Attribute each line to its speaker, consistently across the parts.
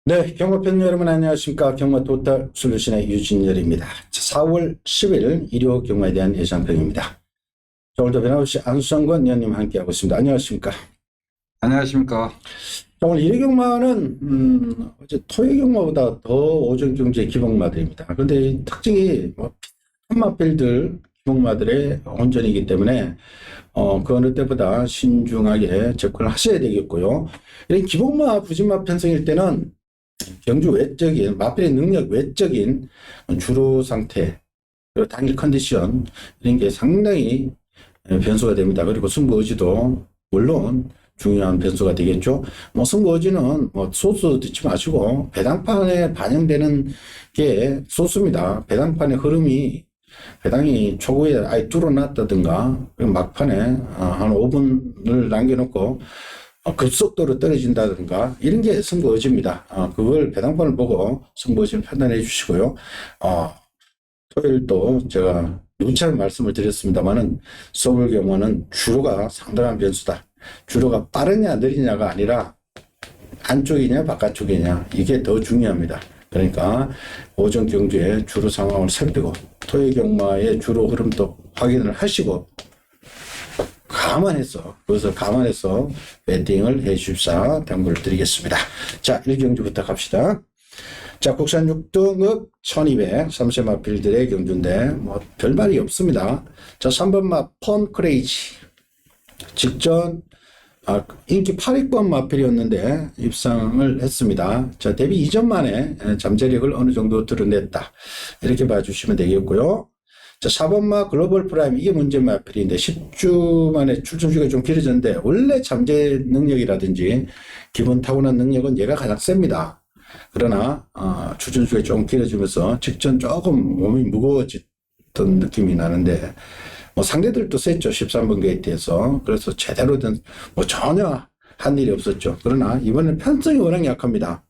Speaker 1: 네, 경마팬 여러분 안녕하십니까. 경마 토탈 솔루션의 유진열입니다. 4월 10일 일요 경마에 대한 예상평입니다. 자, 오늘도 변함없이 안수성권 위원님 함께하고 있습니다. 안녕하십니까.
Speaker 2: 안녕하십니까.
Speaker 1: 자, 오늘 일요 경마는 어제 토요 경마보다 더 오전 경제 기복마들입니다. 그런데 이 특징이 한마필들 기복마들의 온전이기 때문에 그 어느 때보다 신중하게 접근을 하셔야 되겠고요. 이런 기복마 부진마 편성일 때는 경주 외적인 마필의 능력 외적인 주로 상태 그리고 당일 컨디션 이런 게 상당히 변수가 됩니다. 그리고 승부 의지도 물론 중요한 변수가 되겠죠. 뭐 승부 의지는 뭐 소수 듣지 마시고 배당판에 반영되는 게 소수입니다. 배당판의 흐름이 배당이 초구에 아예 뚫어놨다든가 막판에 한 5분을 남겨놓고 급속도로 떨어진다든가 이런 게 승부 의지입니다. 그걸 배당판을 보고 승부 의지를 판단해 주시고요. 토요일도 제가 누차례 말씀을 드렸습니다만은 서울 경우는 주로가 상당한 변수다. 주로가 빠르냐 느리냐가 아니라 안쪽이냐 바깥쪽이냐 이게 더 중요합니다. 그러니까 오전 경주의 주로 상황을 살피고 토요 경마의 주로 흐름도 확인을 하시고 감안해서 배팅을 해 주십사 당부를 드리겠습니다. 자, 1경주부터 갑시다. 자, 국산 6등급 1200 3세마 필들의 경주인데 뭐 별말이 없습니다. 자, 3번마 펀크레이지 직전 인기 8위권 마필이었는데 입상을 했습니다. 자, 데뷔 이전 만에 잠재력을 어느 정도 드러냈다. 이렇게 봐주시면 되겠고요. 자, 4번마 글로벌 프라임 이게 문제 마필인데 10주 만에 출전주가 좀 길어졌는데 원래 잠재 능력이라든지 기본 타고난 능력은 얘가 가장 셉니다. 그러나 출전주가 좀 길어지면서 직전 조금 몸이 무거워졌던 느낌이 나는데 뭐 상대들도 셌죠. 13번 게이트에서. 그래서 제대로 된 뭐 전혀 한 일이 없었죠. 그러나 이번엔 편성이 워낙 약합니다.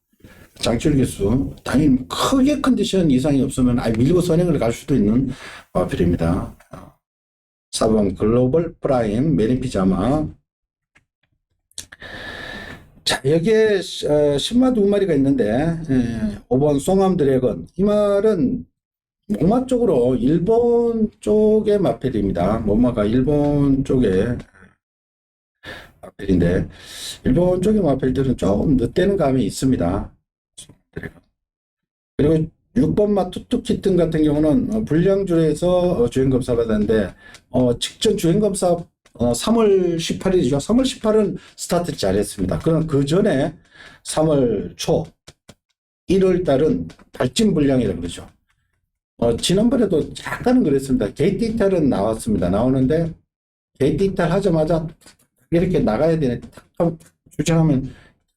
Speaker 1: 장출 기수 당연히 크게 컨디션 이상이 없으면 밀고 선행을 갈 수도 있는 마필입니다. 4번 글로벌 프라임 메린 피자마. 자, 여기에 10마 2마리가 있는데 5번 송암 드래곤 이 말은 목마 쪽으로 일본 쪽의 마필입니다. 목마가 일본 쪽의 마필인데 일본 쪽의 마필들은 조금 늦대는 감이 있습니다. 그리고 6번마 투투키튼 같은 경우는 불량줄에서 주행검사 받았는데 직전 주행검사 3월 18일이죠. 3월 18일은 스타트를 잘했습니다. 그럼 그 전에 3월 초 1월 달은 발진 불량이라고 그러죠. 지난번에도 약간은 그랬습니다. 게이트 이탈은 나왔습니다. 나오는데 게이트 이탈 하자마자 이렇게 나가야 되는데 주차하면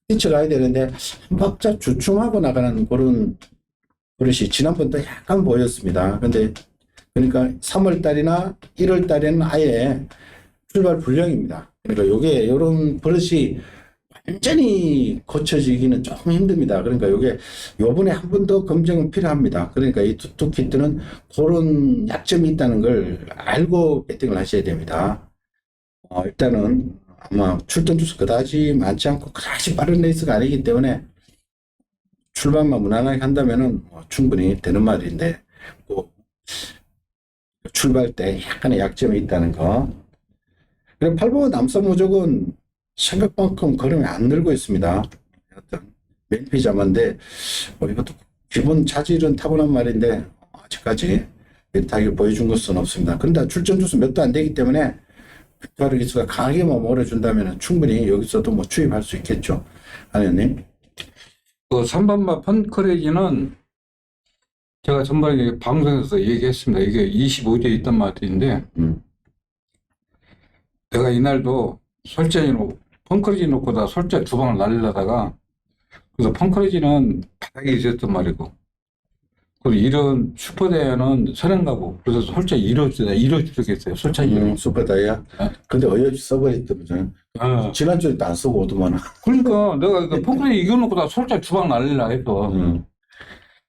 Speaker 1: 뛰쳐가야 되는데 한 박자 주춤하고 나가는 그런 버릇이 지난번도 약간 보였습니다. 근데 그러니까 3월 달이나 1월 달에는 아예 출발 불량입니다. 그러니까 요게 이런 버릇이 완전히 고쳐지기는 조금 힘듭니다. 그러니까 요게 요번에 한 번 더 검증은 필요합니다. 그러니까 이 투투키트는 그런 약점이 있다는 걸 알고 배팅을 하셔야 됩니다. 일단은 아마 출전 주수 그다지 많지 않고 그다지 빠른 레이스가 아니기 때문에 출발만 무난하게 한다면은 충분히 되는 말인데 또 출발 때 약간의 약점이 있다는 거. 그리고 8번 남서무적은 생각만큼 걸음이 안 늘고 있습니다. 어떤 맨피자마인데 이것도 기본 자질은 타고난 말인데 아직까지 타격을 보여준 것은 없습니다. 그런데 출전 주수 몇 도 안 되기 때문에 빅파르 기수가 강하게만 몰아준다면 충분히 여기서도 뭐 추입할 수 있겠죠. 안현님.
Speaker 2: 그 3번마 펀크레이지는 제가 전번에 방송에서 얘기했습니다. 이게 25대 있단 말인데 내가 이날도 펀크레이지 놓고 다 설자 두 방을 날리려다가 그래서 펀크레이지는 바닥에 있었단 말이고 그리고 이런 슈퍼다이아는 선행가고 그래서 설자 이뤄주겠어요. 설자
Speaker 1: 슈퍼다이아.
Speaker 2: 네?
Speaker 1: 근데 어여지 써버렸더니 지난주에 안 쓰고 오더만.
Speaker 2: 그러니까 내가 펀크레이지 이겨놓고 다 설자 두 방 날리려 했어.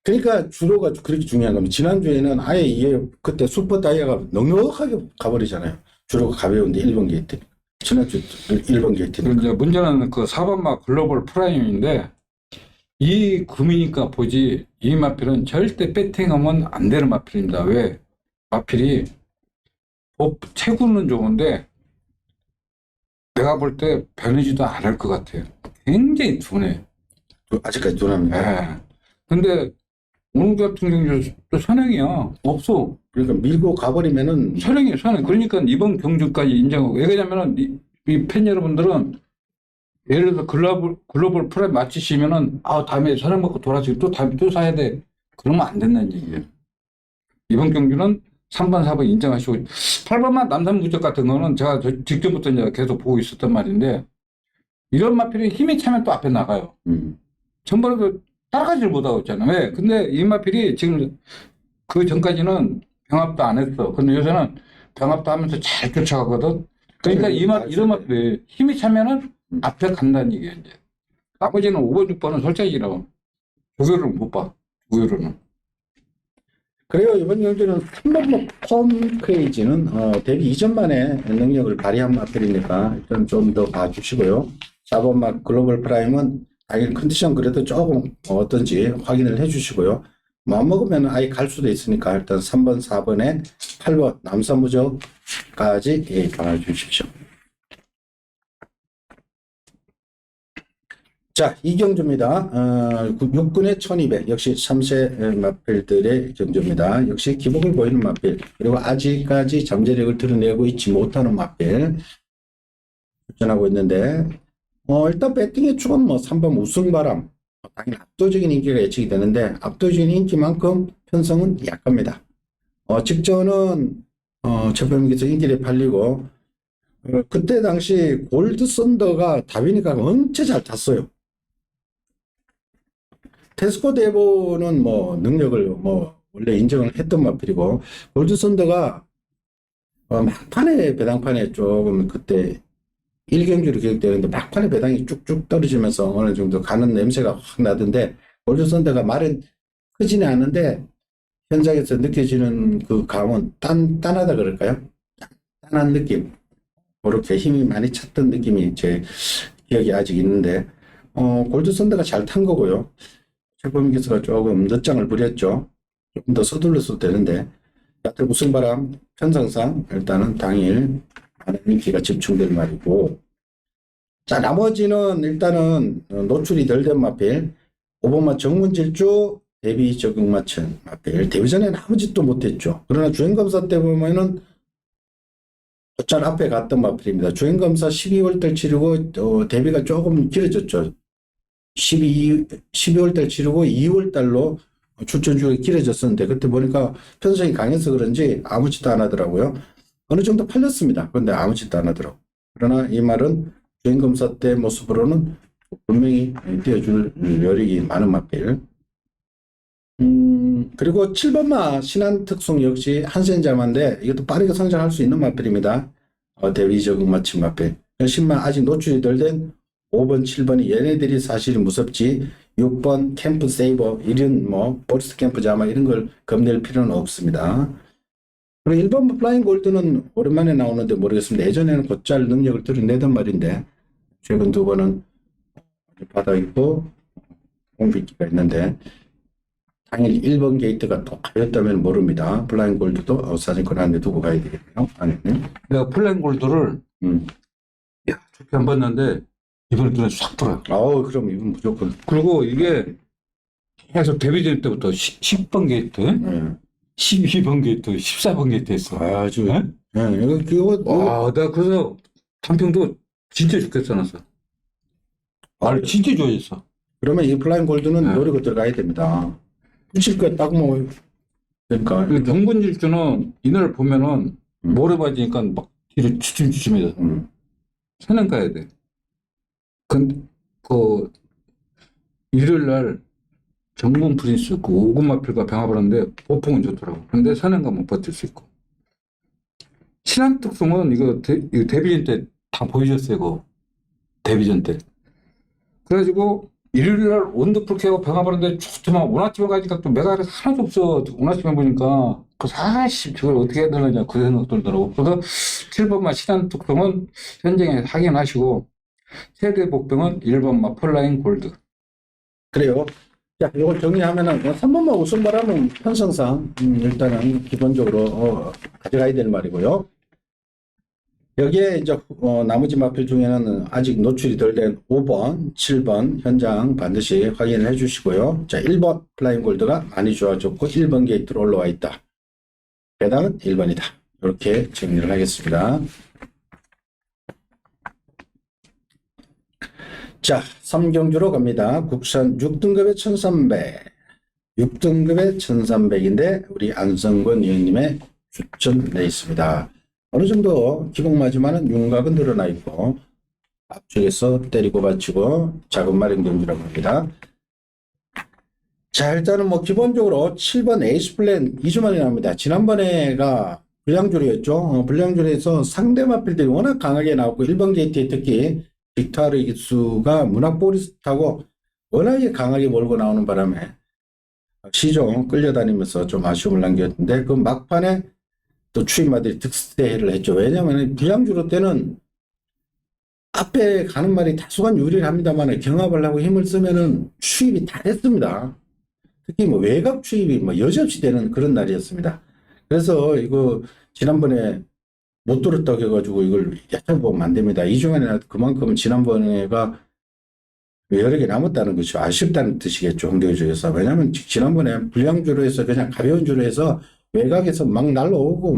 Speaker 1: 그러니까 주로가 그렇게 중요한 겁니다. 지난주에는 아예 이게 그때 슈퍼다이아가 넉넉하게 가버리잖아요. 주로가 가벼운데 1번 게이트. 지난주 1번 게이트.
Speaker 2: 이제 문제는 그 4번마 글로벌 프라임인데 이 금이니까 보지, 이 마필은 절대 배팅하면 안 되는 마필입니다. 왜? 마필이 채구는 좋은데 내가 볼 때 변하지도 않을 것 같아요. 굉장히 둔해.
Speaker 1: 아직까지 둔합니다.
Speaker 2: 예. 근데 오늘 같은 경우는 또 선행이야. 없어.
Speaker 1: 그러니까 밀고 가버리면은
Speaker 2: 선행이야, 선행. 그러니까 이번 경주까지 인정하고. 왜 그러냐면은 이 팬 여러분들은 예를 들어 글로벌 프라임 마치시면은 다음에 선행 먹고 돌아서 또 다음에 또 사야 돼. 그러면 안 된다는 얘기예요. 이번 경주는 3번, 4번 인정하시고 8번만 남산 무적 같은 거는 제가 직전부터 이제 계속 보고 있었단 말인데 이런 마필이 힘이 차면 또 앞에 나가요. 전번에도 따라가지를 못하고 있잖아요. 왜? 근데 이 마필이 지금 그 전까지는 병합도 안 했어. 근데 요새는 병합도 하면서 잘 쫓아가거든. 그러니까 이런 마필이 힘이 차면은 앞에 간다는 얘기예요. 이제. 나머지는 5번, 6번은 솔직히라고 조교를 못 봐. 조교로는.
Speaker 1: 그래요. 이번 경주는 3번목 폼 크레이지는 데뷔 이전만에 능력을 발휘한 마필이니까 일단 좀 더 봐주시고요. 4번막 글로벌 프라임은 당일 컨디션 그래도 조금 어떤지 확인을 해주시고요. 맘먹으면 아예 갈 수도 있으니까 일단 3번, 4번에 8번 남산무적까지 봐주십시오. 자, 이경주입니다. 6군의 1200. 역시 3세 마필들의 경주입니다. 역시 기복을 보이는 마필. 그리고 아직까지 잠재력을 드러내고 있지 못하는 마필. 추천하고 있는데, 일단 배팅의 축은 3번 우승바람. 당연히 압도적인 인기가 예측이 되는데, 압도적인 인기만큼 편성은 약합니다. 직전은, 최범기에서 인기를 팔리고, 그때 당시 골드 썬더가 다비니까 엄청 잘 탔어요. 테스코 대보는 능력을 원래 인정을 했던 마필이고 골드 썬더가 막판에 배당판에 조금 그때 1경주로 기록되는데 막판에 배당이 쭉쭉 떨어지면서 어느 정도 가는 냄새가 확 나던데 골드 썬더가 말은 크지는 않은데 현장에서 느껴지는 그 감은 단단하다 그럴까요? 단한 느낌. 그렇게 힘이 많이 찼던 느낌이 제 기억이 아직 있는데 골드 썬더가 잘 탄 거고요. 최범기서가 조금 늦장을 부렸죠. 조금 더 서둘렀어도 되는데 여하튼 우승바람 편성상 일단은 당일 많은 인기가 집중될 말이고 자 나머지는 일단은 노출이 덜 된 마필 5번마 정문질주 데뷔 적응 맞춘 마필 데뷔 전에는 아무 짓도 못했죠. 그러나 주행검사 때 보면은 어쩔 앞에 갔던 마필입니다. 주행검사 12월달 치르고 데뷔가 조금 길어졌죠. 12월달 치르고 2월달로 출전주가 길어졌었는데 그때 보니까 편성이 강해서 그런지 아무 짓도 안 하더라고요. 어느 정도 팔렸습니다. 그런데 아무 짓도 안 하더라고요. 그러나 이 말은 주행검사 때 모습으로는 분명히 띄워줄 여력이 많은 마필. 그리고 7번마 신한특송 역시 한센자마인데 이것도 빠르게 성장할 수 있는 마필입니다. 데뷔 적응 맞춤 마필. 10만 아직 노출이 덜 된 5번, 7번이 얘네들이 사실은 무섭지 6번 캠프 세이버 이런 보리스 캠프 자마 이런 걸 겁낼 필요는 없습니다. 그리고 1번 플라잉 골드는 오랜만에 나오는데 모르겠습니다. 예전에는 곧잘 능력을 드러내던 말인데 최근 두 번은 바닥이고 공비기가 있는데 당일 1번 게이트가 또 가였다면 모릅니다. 플라잉 골드도 사진권 안에 두고 가야 되겠네요. 안에.
Speaker 2: 내가 플라잉 골드를 좋게 안 봤는데 이번에 눈에 싹 들어요.
Speaker 1: 그럼 이건 무조건.
Speaker 2: 그리고 이게 계속 데뷔될 때부터 10번 게이트, 12번 게이트, 14번 게이트 했어.
Speaker 1: 아주.
Speaker 2: 네?
Speaker 1: 이거
Speaker 2: 내가 그래서 단평도 진짜 좋게 써놨어. 진짜 좋아했어.
Speaker 1: 그러면 이 플라잉 골드는
Speaker 2: 네.
Speaker 1: 노리고 들어가야 됩니다. 붙일 거 딱 그러니까.
Speaker 2: 경분질주는 이날 보면은 모래바지니까 막 뒤로 주춤주춤해져. 선행 가야 돼. 일요일날 정문 프린스 오구마필과 병합을 하는데 보폭은 좋더라고. 근데 선행 가면 버틸 수 있고. 신한특송은 이거 데뷔전 때 다 보여줬어요. 이거 데뷔전 때. 그래가지고 일요일날 원더풀케하고 병합을 하는데 좋더만 오나팀에 가니까 또 메가를 하나도 없어. 오나팀에 보니까 저걸 어떻게 해야 되느냐 그 생각 들더라고. 그래서 7번마 신한특송은 현장에 확인하시고 세대 복병은 1번 플라잉 골드.
Speaker 1: 그래요. 자, 이걸 정리하면은 3번만 우승바라는 편성상 일단은 기본적으로 가져가야 될 말이고요. 여기에 이제 나머지 마필 중에는 아직 노출이 덜 된 5번, 7번 현장 반드시 확인을 해주시고요. 자, 1번 플라잉 골드가 많이 좋아졌고 1번 게이트로 올라와 있다. 배당은 1번이다. 이렇게 정리를 하겠습니다. 자, 3경주로 갑니다. 국산 6등급의 1300. 6등급의 1300인데 우리 안성권 위원님의 추천돼 있습니다. 어느 정도 기복마지만은 윤곽은 늘어나 있고 앞쪽에서 때리고 받치고 작은 마련 경주라고 합니다. 자, 일단은 뭐 기본적으로 7번 에이스 플랜 2주 만에 나옵니다. 지난번에가 불량줄이었죠. 불량줄에서 상대 마필들이 워낙 강하게 나왔고 1번 게이트에 특히 빅타르 기수가 문학보리스타고 워낙에 강하게 몰고 나오는 바람에 시종 끌려다니면서 좀 아쉬움을 남겼는데 그 막판에 또 추임마들이 득세를 했죠. 왜냐하면 불량주로 때는 앞에 가는 말이 다소간 유리합니다만 경합을 하고 힘을 쓰면은 추입이 다 됐습니다. 특히 뭐 외곽 추입이 뭐 여지없이 되는 그런 날이었습니다. 그래서 이거 지난번에 못 들었다고 해가지고 이걸 여쭤보면 안 됩니다. 이 중에는 그만큼 지난번에가 여러 개 남았다는 것이 아쉽다는 뜻이겠죠. 홍대주에서. 왜냐하면 지난번에 불량주로 해서 그냥 가벼운 주로 해서 외곽에서 막 날라오고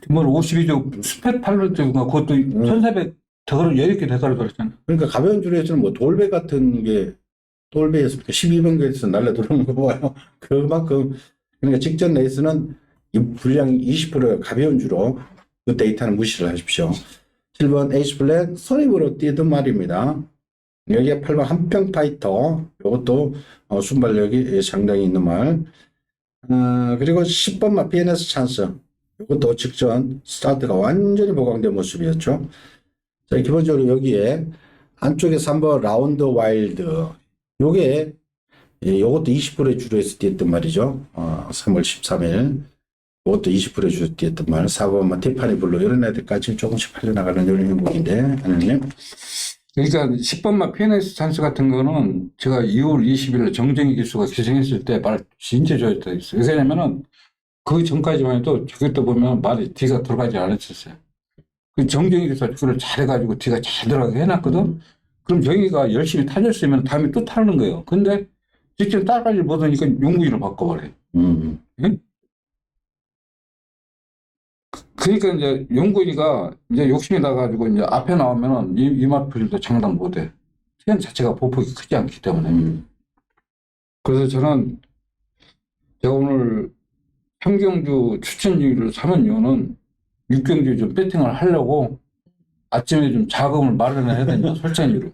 Speaker 2: 뭐 52조 스펙 팔로트가 그것도 1400 저거를 여러 개 대가를 걸었잖아.
Speaker 1: 그러니까 가벼운 주로 해서는 뭐 돌배 같은 게 돌배에서 12번에서 날라 들어오는 거 봐요. 그만큼 그러니까 직전 레이스는 이 분량 20% 가벼운 주로 그 데이터는 무시를 하십시오. 7번 에이스 플랜 선입으로 뛰던 말입니다. 여기에 8번 한평 파이터 이것도 순발력이 상당히 있는 말. 그리고 10번 마피에네스 찬스 이것도 직전 스타트가 완전히 보강된 모습이었죠. 자, 기본적으로 여기에 안쪽에 3번 라운드 와일드 요게 요것도 20%의 주로에서 뛰었던 말이죠. 3월 13일 이것도 20%의 주로 뛰었던 말. 4번 티파니 블루 이런 애들까지 조금씩 팔려나가는 이런 행복인데 하나님.
Speaker 2: 그러니까 10번마 PNS 찬스 같은 거는 제가 2월 20일 정정희 기수가 기승했을 때 말 진짜 좋아했다 했어요. 왜냐면은 그 전까지만 해도 저기 또 보면 말이 뒤가 들어가지 않았었어요. 그 정정희 기수가 그걸 잘해가지고 뒤가 잘 들어가게 해놨거든. 그럼 정희가 열심히 타줬으면 다음에 또 타는 거예요. 근데 직접 따라가지 못하니까 용구이로 바꿔버려요. 응? 그러니까 이제 용구이가 이제 욕심이 나가지고 이제 앞에 나오면은 이 마필도 장담 못해. 시간 자체가 보폭이 크지 않기 때문에. 그래서 저는 제가 오늘 3경주 추천주를 사는 이유는 6경주 좀 배팅을 하려고 아침에 좀 자금을 마련해야 된다. 설정주로.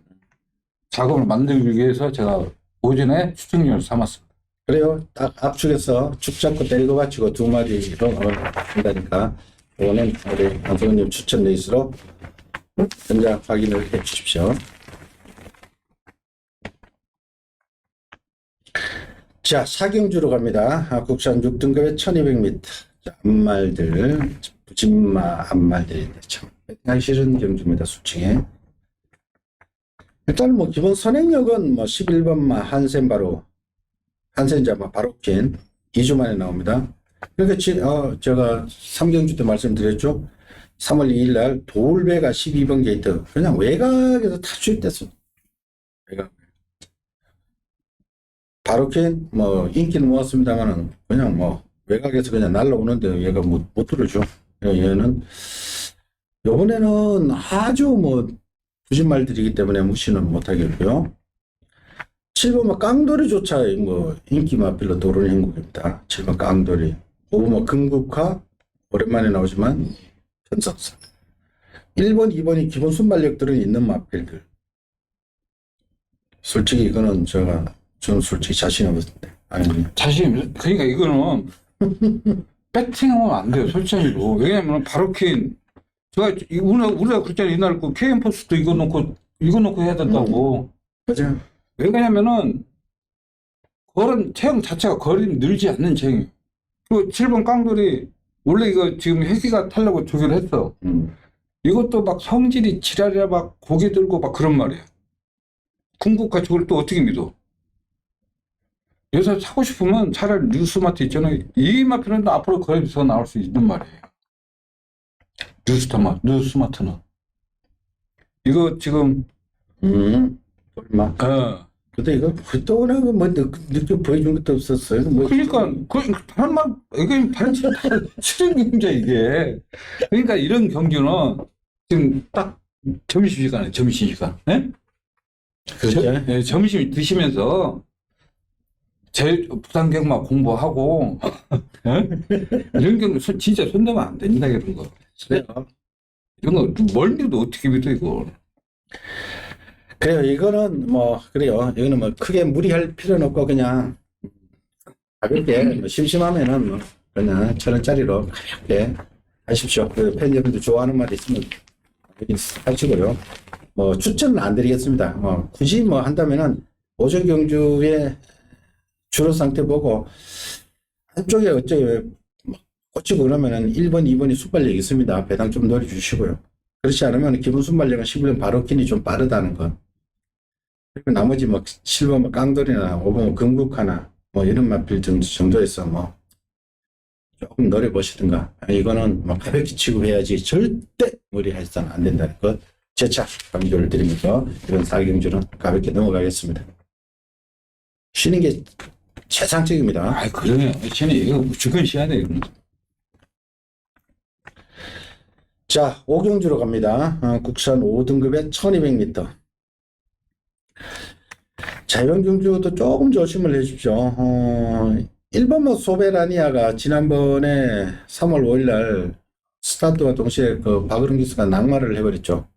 Speaker 2: 자금을 만들기 위해서 제가 오전에 추천주를 삼았습니다.
Speaker 1: 그래요. 딱 앞쪽에서 축 잡고 때리고 받치고 두 마리로 한다니까 이거는 우리 안성훈님 추천 레이스로 현장 확인을 해 주십시오. 자, 사경주로 갑니다. 국산 6등급의 1200m. 자, 앞말들, 부진마 앞말들인데 참 하기 싫은 경주입니다. 솔직히. 일단 뭐 기본 선행력은 뭐 11번마 한센 바로 한센자마 바로킨 2주 만에 나옵니다. 그러니까 제가 3경주 때 말씀드렸죠. 3월 2일 날 돌배가 12번 게이트 그냥 외곽에서 다 주입됐어. 외곽. 바로킨 뭐 인기는 모았습니다만은 그냥 뭐 외곽에서 그냥 날라오는데 얘가 못 들어줘. 얘는 요번에는 아주 뭐 부진 말들이기 때문에 무시는 못하겠고요. 7번 깡돌이조차 뭐 인기 마필로 도는 행국입니다. 7번 깡돌이. 5번 금국화 오랜만에 나오지만 편성사. 1번, 2번이 기본 순발력들은 있는 마필들. 솔직히 이거는 저는 솔직히 자신 없는데. 아니.
Speaker 2: 그러니까 이거는 배팅하면 안 돼요. 솔직히로. 왜냐면 바로킨 제가 우리가 그랬잖아요. 옛날 그 KM포스도 이거 놓고 해야 된다고.
Speaker 1: 맞아요.
Speaker 2: 왜 그러냐면은 그런 체형 자체가 거리는 늘지 않는 체형이에요. 그 7번 깡돌이 원래 이거 지금 혜기가 타려고 조교를 했어. 이것도 막 성질이 지랄이라 막 고개 들고 막 그런 말이에요. 궁극과 저걸 또 어떻게 믿어? 여기서 사고 싶으면 차라리 뉴스마트 있잖아요. 이 마트는 앞으로 거의 더 나올 수 있는 말이에요. 뉴스마트는. 이거 지금,
Speaker 1: 얼마? 근데 이거 그동안은 뭐 늦게 보여준 것도 없었어요. 뭐
Speaker 2: 그러니까, 다른 말, 이게 다른 실행 경제 이게. 그러니까 이런 경주는 지금 딱 점심시간에, 점심시간. 예?
Speaker 1: 그렇죠.
Speaker 2: 예, 점심 드시면서 부산경마 공부하고, 예? 이런 경우 진짜 손대면 안 됩니다, 이런 거.
Speaker 1: 그래요.
Speaker 2: 이런 거 멀미도 어떻게 믿어, 이거.
Speaker 1: 그래요. 이거는 뭐 그래요. 이거는 뭐 크게 무리할 필요는 없고 그냥 가볍게 뭐 심심하면은 뭐 그냥 1,000원짜리로 가볍게 하십시오. 그 팬여러분들 좋아하는 말 있으면 하시고요. 뭐 추천은 안 드리겠습니다. 뭐 굳이 뭐 한다면은 오전 경주의 주로 상태 보고 한쪽에 어쩌게 꽂히고 그러면은 1번, 2번이 순발력이 있습니다. 배당 좀 노려주시고요. 그렇지 않으면 기본 순발력은 11번 바로 킨이 좀 빠르다는 거. 그리고 나머지 뭐 7번 뭐 깡돌이나 5번 금국하나 뭐 이런 맛필 정도에서 뭐 조금 노려보시든가. 이거는 뭐 가볍게 치고 해야지 절대 무리해서는 안 된다는 것 재차 강조를 드리면서 이런 4경주는 가볍게 넘어가겠습니다. 쉬는 게 최상적입니다.
Speaker 2: 아, 그러네. 쟤네 이거 무조건 쉬어야 돼, 이거.
Speaker 1: 자, 5경주로 갑니다. 국산 5등급에 1200m. 자연경주도 조금 조심을 해주십시오. 1번모 소베라니아가 지난번에 3월 5일 날 스타트와 동시에 그 박으름 기수가 낙마를 해버렸죠.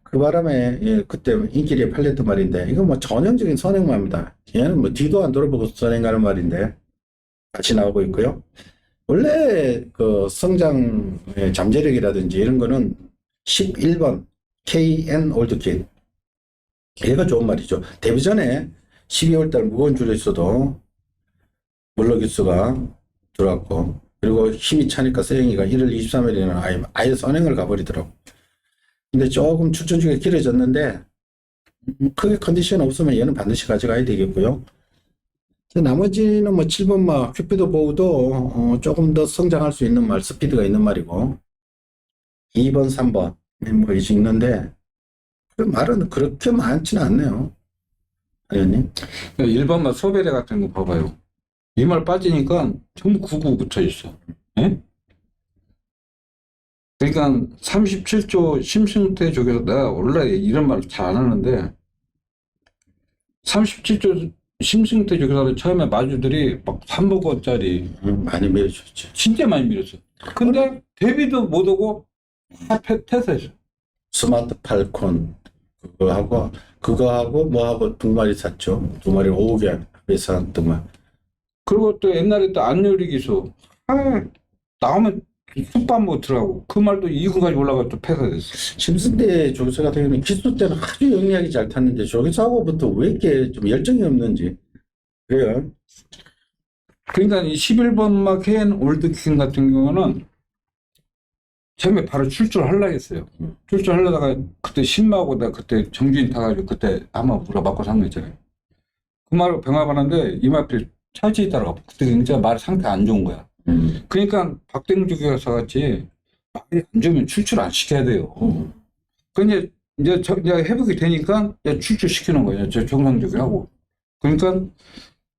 Speaker 1: 그 바람에 예, 그때 인기리에 팔렸던 말인데 이거 뭐 전형적인 선행마입니다. 얘는 뭐 뒤도 안 돌아보고 선행가는 말인데 같이 나오고 있고요. 원래 그 성장의 잠재력이라든지 이런 거는 11번 KN 올드킷 얘가 좋은 말이죠. 데뷔 전에 12월달 무거운 줄에 있어도 물러기수가 들어왔고 그리고 힘이 차니까 서영이가 1월 23일에는 아예 선행을 가버리더라고. 근데 조금 출전 중에 길어졌는데 크게 컨디션 없으면 얘는 반드시 가져가야 되겠고요. 나머지는 뭐 7번 막 큐피드 보우도 조금 더 성장할 수 있는 말, 스피드가 있는 말이고 2번, 3번 뭐 이제 있는데 그 말은 그렇게 많지는 않네요. 의원님.
Speaker 2: 1번만 소베레 같은 거 봐봐요. 이 말 빠지니까 전부 99 붙어 있어. 예? 그러니까 37조 심승태 쪽에서 내가 원래 이런 말 잘 안 하는데 37조 심승태 쪽에서 처음에 마주들이 막 3억원짜리
Speaker 1: 많이 밀어줬죠.
Speaker 2: 진짜 많이 밀었어. 근데 데뷔도 못 오고 다 퇴사했어.
Speaker 1: 스마트 팔콘 그거하고 뭐하고 2마리 샀죠. 2마리 5억에 회사한 말.
Speaker 2: 그리고 또 옛날에 또 안유리 기수 나오면 쑥밥 못하라고 그 말도 2군까지 올라가 또 폐사됐어.
Speaker 1: 심승대 조교사 같은 경우는 기수 때는 아주 영리하게 잘 탔는데 조교사하고부터 왜 이렇게 좀 열정이 없는지 그래요.
Speaker 2: 그러니까 이 11번 막 KN 올드킹 같은 경우는 처음에 바로 출전하려고 했어요. 출전하려다가 그때 신마하고 내가 그때 정주인 타가지고 그때 아마 물어맞고 산 거 있잖아요. 그 말을 병합하는데 이마필 차지 있다라고 그때 진짜 말 상태 안 좋은 거야. 그러니까 박땡주 교사 같이 말이 안 좋으면 출출 안 시켜야 돼요. 근데 이제 회복이 되니까 이제 출출시키는 거예요. 정상적으로 하고. 그러니까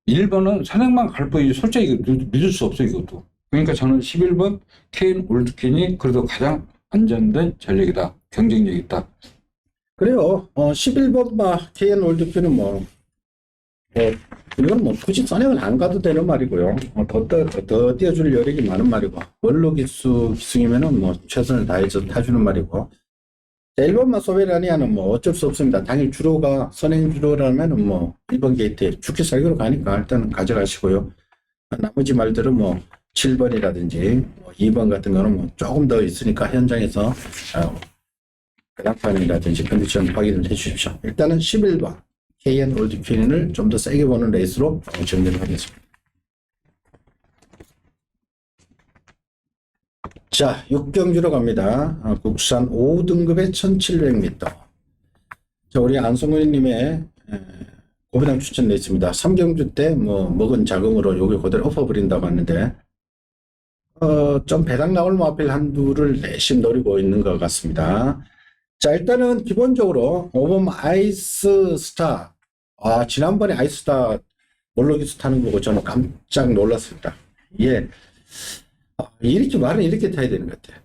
Speaker 2: 1번은 산행만 갈 뿐이지 솔직히 이거 믿을 수 없어요, 이것도. 그러니까 저는 11번 KN 올드킨이 그래도 가장 안전된 전력이다. 경쟁력이 있다.
Speaker 1: 그래요. 11번 막 KN 올드큐는 이건 뭐 굳이 선행을 안 가도 되는 말이고요. 더 띄워줄 여력이 많은 말이고 원로 기승이면은 뭐 최선을 다해서 타주는 말이고. 자, 1번만 소베라니아는 뭐 어쩔 수 없습니다. 당일 주로가 선행 주로라면은 뭐 1번 게이트에 죽기 살기로 가니까 일단은 가져가시고요. 나머지 말들은 뭐 7번이라든지 2번 같은 거는 뭐 조금 더 있으니까 현장에서 배당판이라든지 컨디션 확인을 해 주십시오. 일단은 11번 KN 올드퀸을 좀 더 세게 보는 레이스로 정리를 하겠습니다. 자, 6경주로 갑니다. 국산 5등급의 1700m. 자, 우리 안성근님의 고배당 추천했습니다. 3경주 때 뭐 먹은 자금으로 요게 그대로 엎어버린다고 하는데 좀 배당 나올 마필 한두를 내심 노리고 있는 것 같습니다. 자, 일단은 기본적으로 5번 아이스 스타. 지난번에 아이스 스타 몰로기수 타는 거고 저는 깜짝 놀랐습니다. 예. 이렇게 말은 이렇게 타야 되는 것 같아요.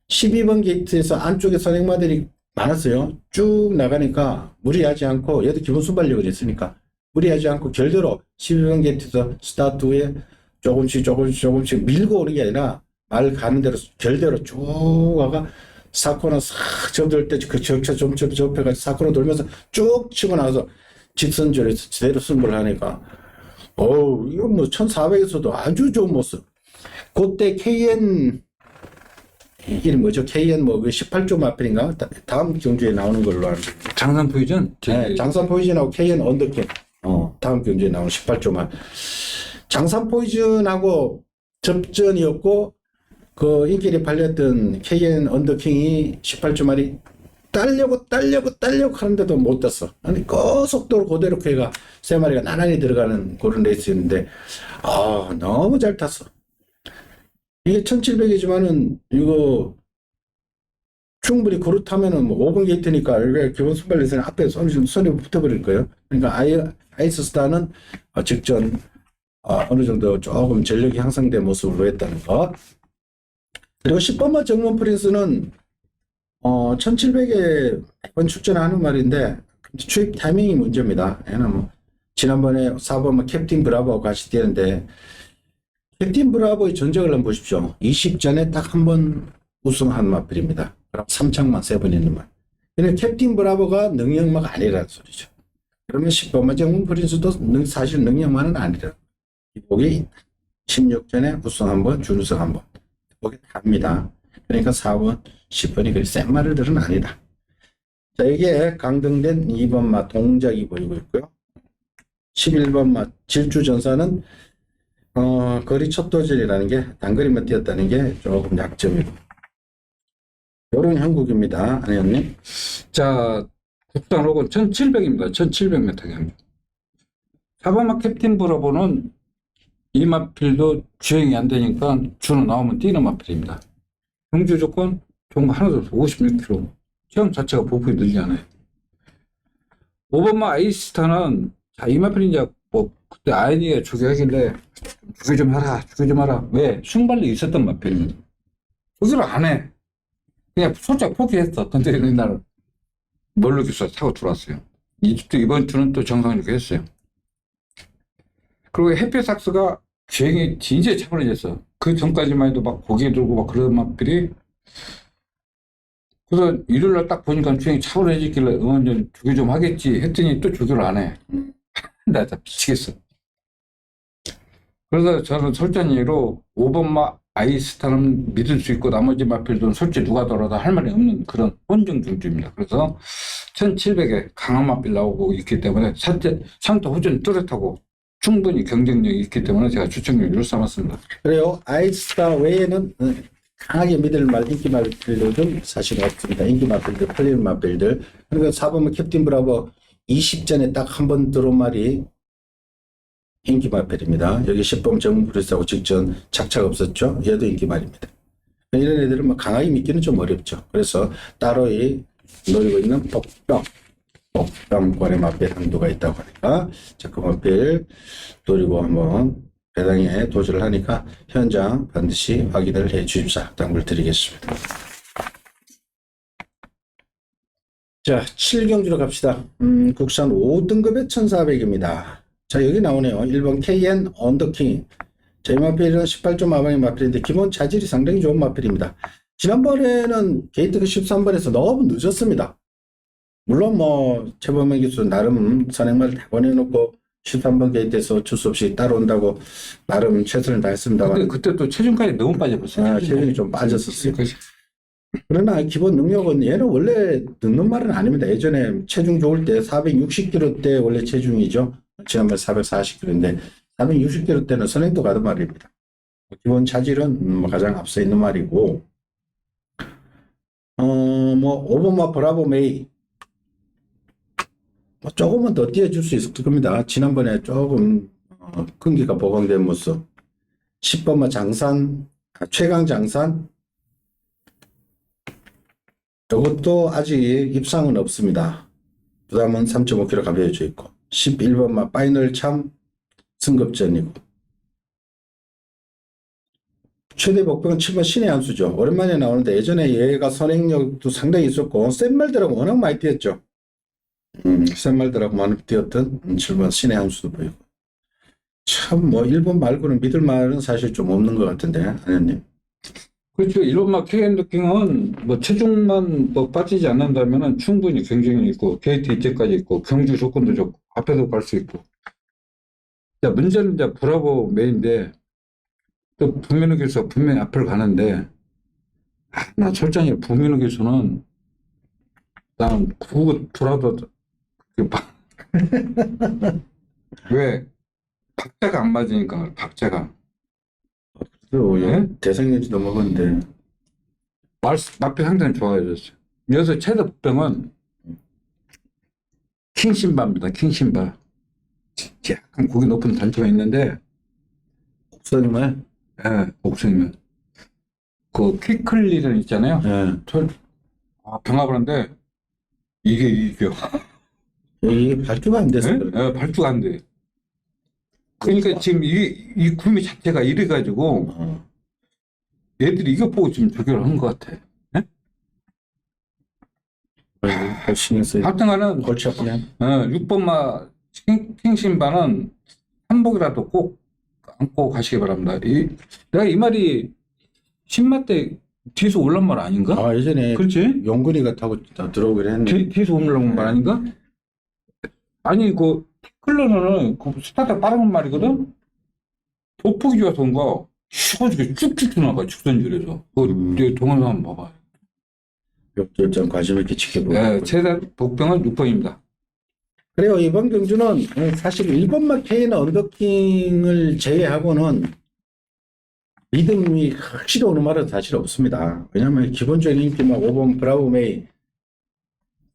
Speaker 1: 12번 게이트에서 안쪽에 선행마들이 많았어요. 쭉 나가니까 무리하지 않고, 얘도 기본 순발력을 있으니까 무리하지 않고 결대로 12번 게이트에서 스타트 후에 조금씩 밀고 오는 게 아니라 말 가는 대로 결대로 쭉 가가 사코너 싹 접들 때 그 적차 좀 접해가지고 사코너 돌면서 쭉 치고 나서 직선줄에서 제대로 승부를 하니까 이거 뭐 1400에서도 아주 좋은 모습. 그때 KN 이름 뭐죠? KN 뭐 18조 마필인가? 다음 경주에 나오는 걸로 알고 있어요.
Speaker 2: 장산 포이즌?
Speaker 1: 네, 장산 포이즌하고 KN 언더킹. 다음 경주에 나오는 18조 마. 장산 포이즌하고 접전이었고 그 인기리 팔렸던 KN 언더킹이 18조 말이 딸려고 하는데도 못 떴어. 아니 고속도로 그대로 걔가 세 마리가 나란히 들어가는 그런 레이스였는데 너무 잘 탔어. 이게 1700이지만은 이거 충분히 그렇다면은 뭐 5번 게이트니까 이게 기본 순발레이스는 앞에 손이 붙어버릴 거예요. 그러니까 아이스 스타는 직전 어느 정도 조금 전력이 향상된 모습으로 했다는 거. 그리고 10번마 정문 프린스는 1700에 매번 출전하는 말인데 추입 타이밍이 문제입니다. 얘는 뭐 지난번에 4번마 캡틴 브라보하고 같이 뛰는데 캡틴 브라보의 전적을 한번 보십시오. 20전에 딱 한 번 우승한 마필입니다. 그럼 3창만 3번 있는 말. 근데 캡틴 브라보가 능력마가 아니라는 소리죠. 그러면 10번마 정문 프린스도 사실 능력만은 아니라 기복이 16전에 우승 한 번, 준우승 한 번. 기복이 답니다. 그러니까 4번, 10번이 그리 센 말들은 아니다. 자, 이게 강등된 2번마 동작이 보이고 있고요. 11번마 질주전사는 거리 첫 도전이라는 게 단거리만 뛰었다는 게 조금 약점이고. 요런 형국입니다. 안혜연님.
Speaker 2: 자, 국산록은 1700입니다. 1700m 경주. 4번마 캡틴 브라보는 이 마필도 주행이 안 되니까 주는 나오면 뛰는 마필입니다. 경주 조건 좋은 거 하나도 없어. 56km. 체형 자체가 보폭이 늘지 않아요. 5번마 아이스타는 이 마필이 이제 뭐 그때 아이디가 조교하길래 조교 좀 하라. 왜? 순발력이 있었던 마필. 조교를 안 해. 그냥 솔직히 포기했어. 근데 옛날에 뭘로 기사 타고 들어왔어요. 이번 주는 또 정상적으로 했어요. 그리고 해피삭스가 주행이 진짜 차분해졌어. 그 전까지만 해도 막 고개 들고 막 그런 마필이. 그래서 일요일날 딱 보니까 주행이 차분해지길래 응원전 조교 좀 하겠지 했더니 또 조교를 안 해. 나 진짜 미치겠어. 그래서 저는 설전이로 5번마 아이스타는 믿을 수 있고 나머지 마필들은 솔직히 누가 더라도 할 말이 없는 그런 혼정 중주입니다. 그래서 1700에 강한 마필 나오고 있기 때문에 상태 호전이 뚜렷하고 충분히 경쟁력이 있기 때문에 제가 추천률을 삼았습니다.
Speaker 1: 그래요. 아이스타 외에는 강하게 믿을 말 인기 마필들은 사실 없습니다. 인기 마필들, 팔리는 마필들. 그러니까 4번마 캡틴 브라보 20전에 딱 한 번 들어온 말이 인기 마필입니다. 여기 10번 정문 프린스하고 직전 착착 없었죠. 얘도 인기 말입니다. 이런 애들은 뭐 강하게 믿기는 좀 어렵죠. 그래서 따로 노리고 있는 복병권의 마필 한도가 있다고 하니까 그 마필 노리고 한번 배당에 도전을 하니까 현장 반드시 확인을 해 주십사 당부를 드리겠습니다. 자, 7경주로 갑시다. 국산 5등급의 1400입니다. 자, 여기 나오네요. 1번 KN 언더킹. 자, 이 마필은 18조 마방의 마필인데 기본 자질이 상당히 좋은 마필입니다. 지난번에는 게이트가 13번에서 너무 늦었습니다. 물론 뭐 최범현 기수 나름 선행말을 다 보내놓고 13번 게이트에서 어쩔 수 없이 따라온다고 나름 최선을 다했습니다만
Speaker 2: 근데 그때 또 체중까지 너무 빠져버렸어요.
Speaker 1: 체중이 좀 빠졌었어요. 그러나 기본 능력은 얘는 원래 늦는 말은 아닙니다. 예전에 체중 좋을 때 460kg 때 원래 체중이죠. 지난번 440kg인데 460kg 때는 선행도 가던 말입니다. 기본 차질은 가장 앞서 있는 말이고 뭐 5번마 브라보 메이 뭐 조금은 더 뛰어줄 수 있을 겁니다. 지난번에 조금 끈기가 보강된 모습. 10번마 장산, 최강 장산. 이것도 아직 입상은 없습니다. 부담은 3.5kg 가벼워져 있고. 11번마 파이널 참 승급전이고. 최대 복병은 7번 신의 한 수죠. 오랜만에 나오는데 예전에 얘가 선행력도 상당히 있었고 센 말들하고 워낙 많이 뛰었죠. 센 말들하고 많이 뛰었던 7번 신의 한 수도 보이고. 참 뭐 1번 말고는 믿을 말은 사실 좀 없는 것 같은데 아니님.
Speaker 2: 그렇죠. 일본막 KN도킹은 뭐 체중만 뭐 빠지지 않는다면은 충분히 경쟁이 있고 게이트 이제까지 있고 경주 조건도 좋고 앞에도 갈 수 있고. 자, 문제는 이제 브라보 메인데 또 부민호 기수 분명히 앞을 가는데 나 솔직히 부민호 기수는 나는 구급 브라보 왜 박자가 안 맞으니까 박자가
Speaker 1: 또
Speaker 2: 네?
Speaker 1: 대생연지도 먹었는데
Speaker 2: 맛이 상당히 좋아졌어요. 여기서 최대 복병은 킹신바입니다. 킹신바. 약간 고기 높은 단초가 있는데
Speaker 1: 목사님을
Speaker 2: 예, 목사님은 그 퀵클리는 있잖아요.
Speaker 1: 예.
Speaker 2: 병합을 하는데 이게 이겨.
Speaker 1: 여기 발주가 안 돼서
Speaker 2: 예?
Speaker 1: 그래.
Speaker 2: 예, 발주가 안 돼. 그러니까 지금 이 구미 자체가 이래가지고 애들이 이거 보고 지금 조교를 한 것 같아.
Speaker 1: 신경 쓰이.
Speaker 2: 하여튼간은
Speaker 1: 골치 아프네.
Speaker 2: 6번마 킹신바는 한복이라도 꼭 안고 가시기 바랍니다. 내가 이 말이 신마 때 뒤에서 올라온 말 아닌가?
Speaker 1: 아 예전에
Speaker 2: 그렇지?
Speaker 1: 용근이가 타고 들어오긴 했는데
Speaker 2: 뒤에서 올라온 말 아닌가? 아니 그 클러너는 그 스타트 빠른 말이거든. 보폭이 좋아서 온가 쉬워지게 쭉쭉 지나가 직선줄에서. 그 동영상 한번 봐봐.
Speaker 1: 역절전 관심 있게 지켜보고.
Speaker 2: 네, 최대 복병은 6번입니다.
Speaker 1: 그래요. 이번 경주는 사실 1번만 K는 언더킹을 제외하고는 믿음이 확실히 오는 말은 사실 없습니다. 왜냐하면 기본적인 인기 막 5번 브라보 메이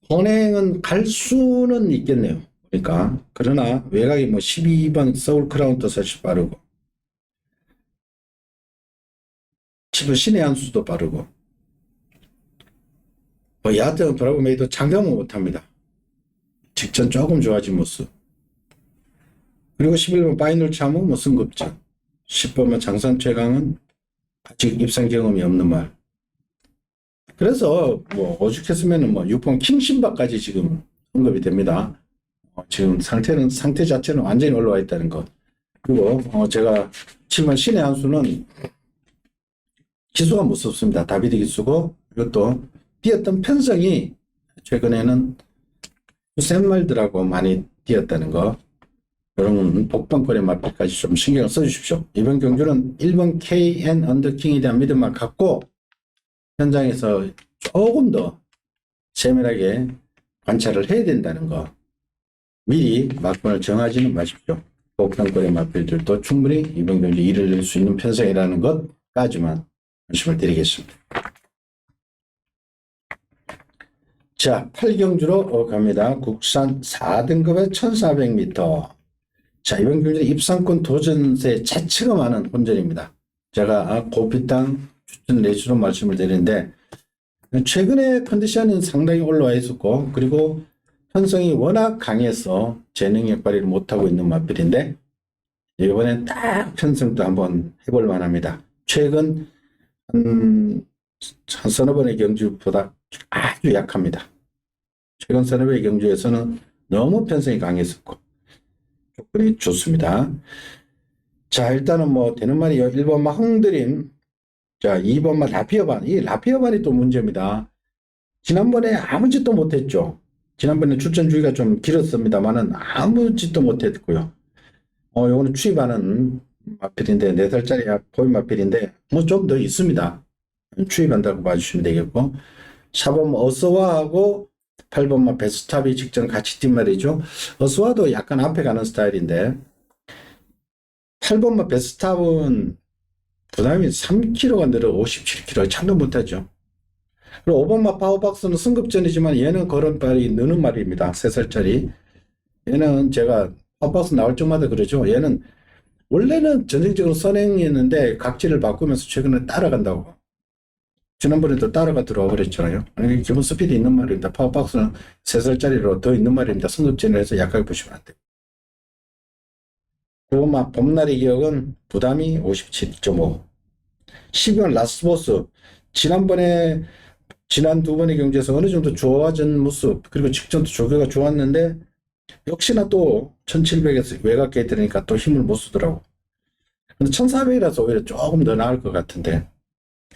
Speaker 1: 선행은 갈 수는 있겠네요. 그러니까 그러나 외곽이 뭐 12번 서울 크라운도 사실 빠르고 10번 신의 한 수도 빠르고 뭐 여하튼 브라보 메이도 장담은 못합니다. 직전 조금 좋아진 모습. 그리고 11번 파이널 참은 뭐 승급전. 10번만 장산 최강은 아직 입상 경험이 없는 말. 그래서 뭐 오죽했으면은 뭐 6번 킹신바까지 지금 언급이 됩니다. 지금 상태 자체는 완전히 올라와 있다는 것. 그리고 제가 7번 신의 한 수는 기수가 무섭습니다. 다비드 기수고 이것도 뛰었던 편성이 최근에는 센 말들하고 많이 뛰었다는 거. 여러분 복방권의 맛까지 좀 신경을 써주십시오. 이번 경주는 1번 KN 언더킹에 대한 믿음만 갖고 현장에서 조금 더 세밀하게 관찰을 해야 된다는 거. 미리 막권을 정하지는 마십시오. 복방권의 맛들도 충분히 이번 경주 일을 낼 수 있는 편성이라는 것까지만 말씀을 드리겠습니다. 자, 8경주로 갑니다. 국산 4등급의 1400m. 자, 이번 경주는 입상권 도전세 자체가 많은 혼전입니다. 제가 고피땅 추천 레이스로 말씀을 드리는데 최근에 컨디션은 상당히 올라와 있었고 그리고 편성이 워낙 강해서 재능력 발휘를 못하고 있는 마필인데 이번엔 딱 편성도 한번 해볼 만합니다. 최근 한 서너 번의 경주보다 아주 약합니다. 최근 서너 번의 경주에서는 너무 편성이 강했었고 조건이 좋습니다. 자, 일단은 뭐 되는 말이요. 1번마 홍드림, 자 2번마 라피어반. 이 라피어반이 또 문제입니다. 지난번에 아무 짓도 못했죠. 지난번에 출전 주기가 좀 길었습니다만은 아무 짓도 못했고요. 요거는 추입하는 마필인데 4살짜리 보인 마필인데 뭐 좀 더 있습니다. 추입한다고 봐주시면 되겠고 4번 어서와하고 8번마 베스탑이 직전 같이 뛴 말이죠. 어서와도 약간 앞에 가는 스타일인데 8번마 베스탑은 부담이 3kg가 늘어 57kg 참도 못하죠. 그리고 5번마 파워박스는 승급전이지만 얘는 걸음발이 느는 말입니다. 3살짜리 얘는 제가 팝박스 나올 적마다 그러죠. 얘는 원래는 전형적으로 선행이었는데 각질을 바꾸면서 최근에 따라간다고. 지난번에도 따라가 들어와 그랬잖아요. 아니, 기본 스피드 있는 말입니다. 파워박스는 3살짜리로 더 있는 말입니다. 성급진을 해서 약하게 보시면 안 돼요. 그리고 막 봄날의 기억은 부담이 57.5. 12월 라스보스. 지난 두 번의 경주에서 어느 정도 좋아진 모습, 그리고 직전도 조교가 좋았는데, 역시나 또 1700에서 외곽 게이트니까 또 힘을 못 쓰더라고. 근데 1400이라서 오히려 조금 더 나을 것 같은데.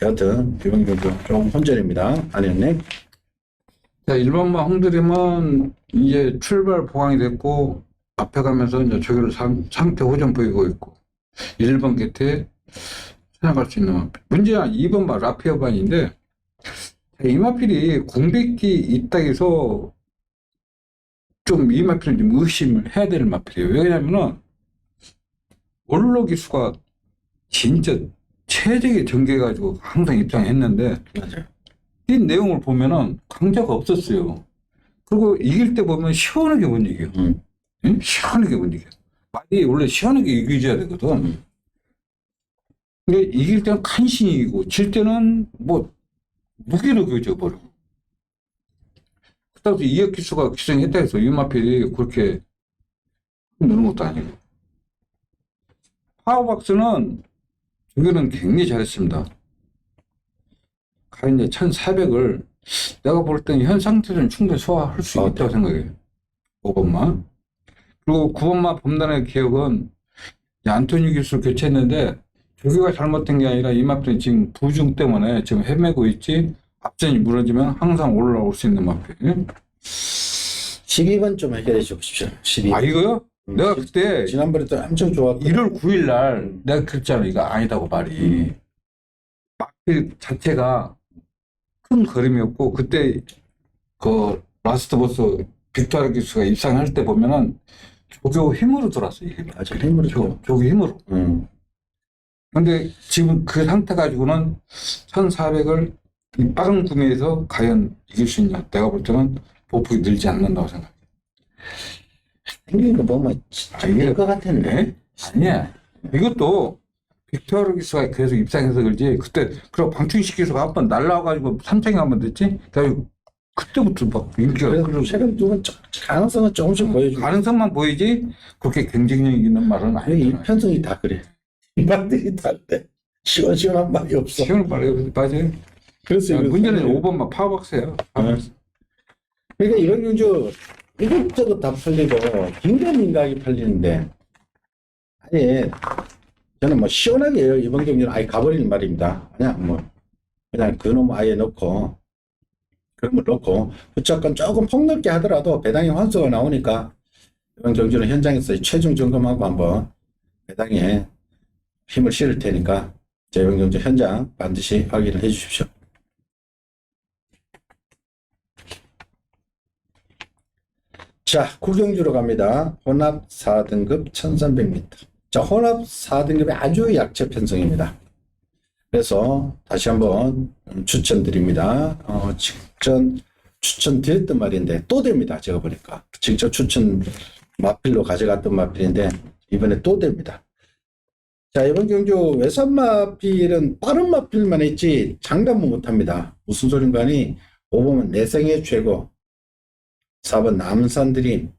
Speaker 1: 여하튼, 이번 경주 조금 혼전입니다. 안현님.
Speaker 2: 자, 일반만 홍드림은 이제 출발 보강이 됐고, 앞에 가면서 이제 저기를 상태 호전 보이고 있고, 1번 게이트에 생각할 수 있는 마필. 문제는 2번 마 라피어반인데, 이 마필이 공백기 있다 해서 좀 이 마필은 좀 의심을 해야 되는 마필이에요. 왜냐면은, 원로 기수가 진짜 최적의 전개가지고 항상 입장했는데,
Speaker 1: 맞아요.
Speaker 2: 이 내용을 보면은 강자가 없었어요. 그리고 이길 때 보면 시원하게 못 이겨. 응? 시원하게 못 이겨. 말이 원래 시원하게 이겨줘야 되거든. 근데 이길 때는 간신히 이기고, 질 때는 뭐, 무기력해 져버려. 그렇다고 이혁 기수가 기생했다 해서 유마필이 그렇게 느는 것도 아니고. 파워박스는 저기는 굉장히 잘했습니다. 가인 이제 1400을 내가 볼 때는 현 상태로는 충분히 소화할 수 있다고 생각해요. 5번마. 그리고 9번마 봄날의 기억은 안토니 기수를 교체했는데 조교가 잘못된 게 아니라 이마필이 지금 부중 때문에 지금 헤매고 있지, 앞전이 무너지면 항상 올라올 수 있는 마필.
Speaker 1: 12번 좀 해결해 주십시오. 12번.
Speaker 2: 아, 이거요? 내가 그때
Speaker 1: 지난번에도 엄청 좋았고.
Speaker 2: 1월 9일 날 내가 그랬잖아. 이거 아니다고 말이. 마필 자체가 큰 걸음이었고, 그때 그 라스트 보스 빅토르 기수가 입상할 때 보면은 조교 힘으로 돌았어요. 이게.
Speaker 1: 맞아, 힘으로
Speaker 2: 조교 힘으로. 근데 지금 그 상태 가지고는 1400을 빠른 구매에서 과연 이길 수 있냐. 내가 볼 때는 보폭이 늘지 않는다고 생각해.
Speaker 1: 생긴 거 보면 진짜 될것 같은데.
Speaker 2: 아니야. 이것도 빅토르 기수가 계속 입상해서 그러지. 그때 그리고 방충식 기수가 한 번 날라와가지고 3창이 한 번 됐지. 그래가지고 그때부터 막 인기가.
Speaker 1: 그래서 최근 두 번 가능성은 조금씩 보여주고.
Speaker 2: 가능성만 보이지 그렇게 경쟁력 있는 말은
Speaker 1: 이
Speaker 2: 아니에요.
Speaker 1: 편성이 다 그래. 이 말들이 다 그래. 시원시원한 말이 없어.
Speaker 2: 시원한 말이에요. 맞아요.
Speaker 1: 그래서
Speaker 2: 문제는 5번만 파워박스예요. 파워박스.
Speaker 1: 그러니까 이런 경주 이것저것 다 팔리고 긴가민가하게 팔리는데, 아니 저는 뭐 시원하게 해요. 이번 경주는 아예 가버리는 말입니다. 그냥 그놈 아예 넣고, 그런 걸 넣고 무조건 조금 폭넓게 하더라도 배당에 환수가 나오니까 이번 경주는 현장에서 최종 점검하고 한번 배당에 힘을 실을 테니까 이번 경주 현장 반드시 확인을 해 주십시오. 자, 구경주로 갑니다. 혼합 4등급 1300m. 자, 혼합 4등급의 아주 약체 편성입니다. 그래서 다시 한번 추천드립니다. 직전 추천드렸던 말인데 또 됩니다. 제가 보니까 직접 추천 마필로 가져갔던 마필인데 이번에 또 됩니다. 자, 이번 경주 외산 마필은 빠른 마필만 했지 장담은 못합니다. 무슨 소린가 하니 5번은 내생의 최고, 4번 남산드림,